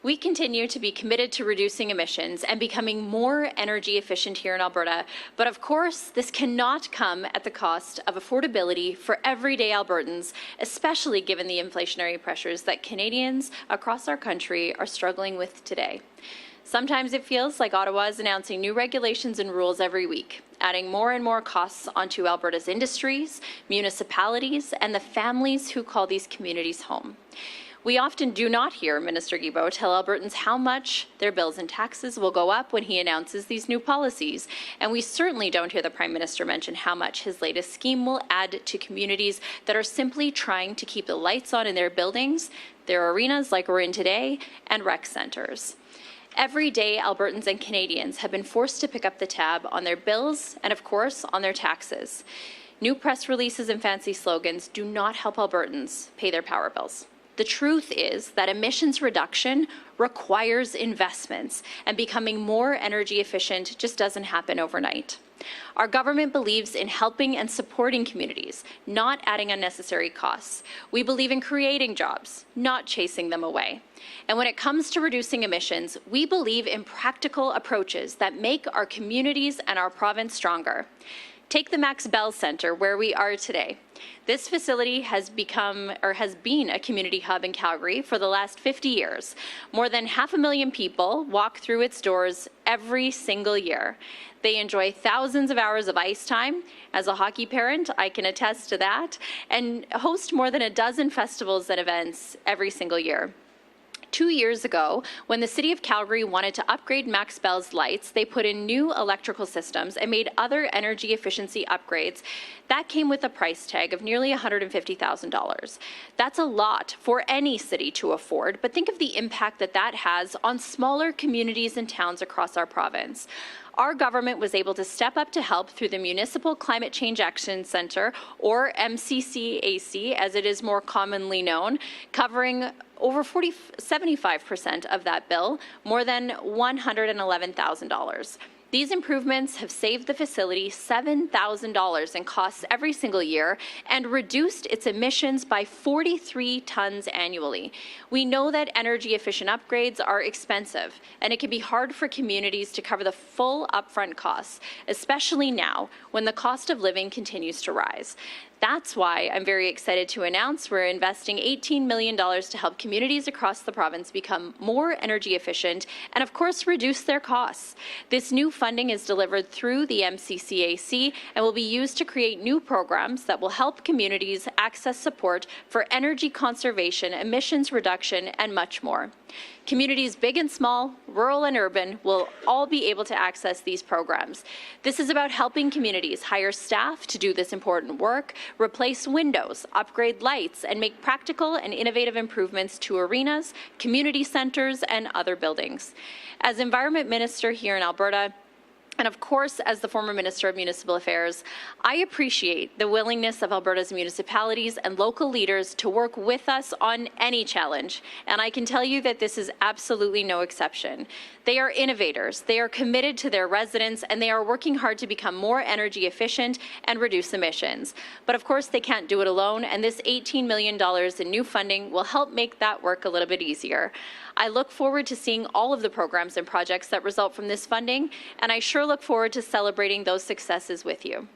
We continue to be committed to reducing emissions and becoming more energy efficient here in Alberta, but of course, this cannot come at the cost of affordability for everyday Albertans, especially given the inflationary pressures that Canadians across our country are struggling with today. Sometimes it feels like Ottawa is announcing new regulations and rules every week, adding more and more costs onto Alberta's industries, municipalities, and the families who call these communities home. We often do not hear Minister Guilbeault tell Albertans how much their bills and taxes will go up when he announces these new policies, and we certainly don't hear the Prime Minister mention how much his latest scheme will add to communities that are simply trying to keep the lights on in their buildings, their arenas like we're in today, and rec centres. Every day, Albertans and Canadians have been forced to pick up the tab on their bills and, of course, on their taxes. New press releases and fancy slogans do not help Albertans pay their power bills. The truth is that emissions reduction requires investments, and becoming more energy efficient just doesn't happen overnight. Our government believes in helping and supporting communities, not adding unnecessary costs. We believe in creating jobs, not chasing them away. And when it comes to reducing emissions, we believe in practical approaches that make our communities and our province stronger. Take the Max Bell Centre, where we are today. This facility has been a community hub in Calgary for the last 50 years. More than 500,000 people walk through its doors every single year. They enjoy thousands of hours of ice time. As a hockey parent, I can attest to that, and host more than a dozen festivals and events every single year. 2 years ago, when the City of Calgary wanted to upgrade Max Bell's lights, they put in new electrical systems and made other energy efficiency upgrades. That came with a price tag of nearly $150,000. That's a lot for any city to afford, but think of the impact that that has on smaller communities and towns across our province. Our government was able to step up to help through the Municipal Climate Change Action Centre, or MCCAC, as it is more commonly known, covering over 75% of that bill, more than $111,000. These improvements have saved the facility $7,000 in costs every single year and reduced its emissions by 43 tons annually. We know that energy efficient upgrades are expensive, and it can be hard for communities to cover the full upfront costs, especially now when the cost of living continues to rise. That's why I'm very excited to announce we're investing $18 million to help communities across the province become more energy efficient and, of course, reduce their costs. This new funding is delivered through the MCCAC and will be used to create new programs that will help communities access support for energy conservation, emissions reduction, and much more. Communities big and small, rural and urban, will all be able to access these programs. This is about helping communities hire staff to do this important work, replace windows, upgrade lights, and make practical and innovative improvements to arenas, community centres, and other buildings. As Environment Minister here in Alberta, and of course, as the former Minister of Municipal Affairs, I appreciate the willingness of Alberta's municipalities and local leaders to work with us on any challenge, and I can tell you that this is absolutely no exception. They are innovators, they are committed to their residents, and they are working hard to become more energy efficient and reduce emissions. But of course, they can't do it alone, and this $18 million in new funding will help make that work a little bit easier. I look forward to seeing all of the programs and projects that result from this funding, and I sure look forward to celebrating those successes with you.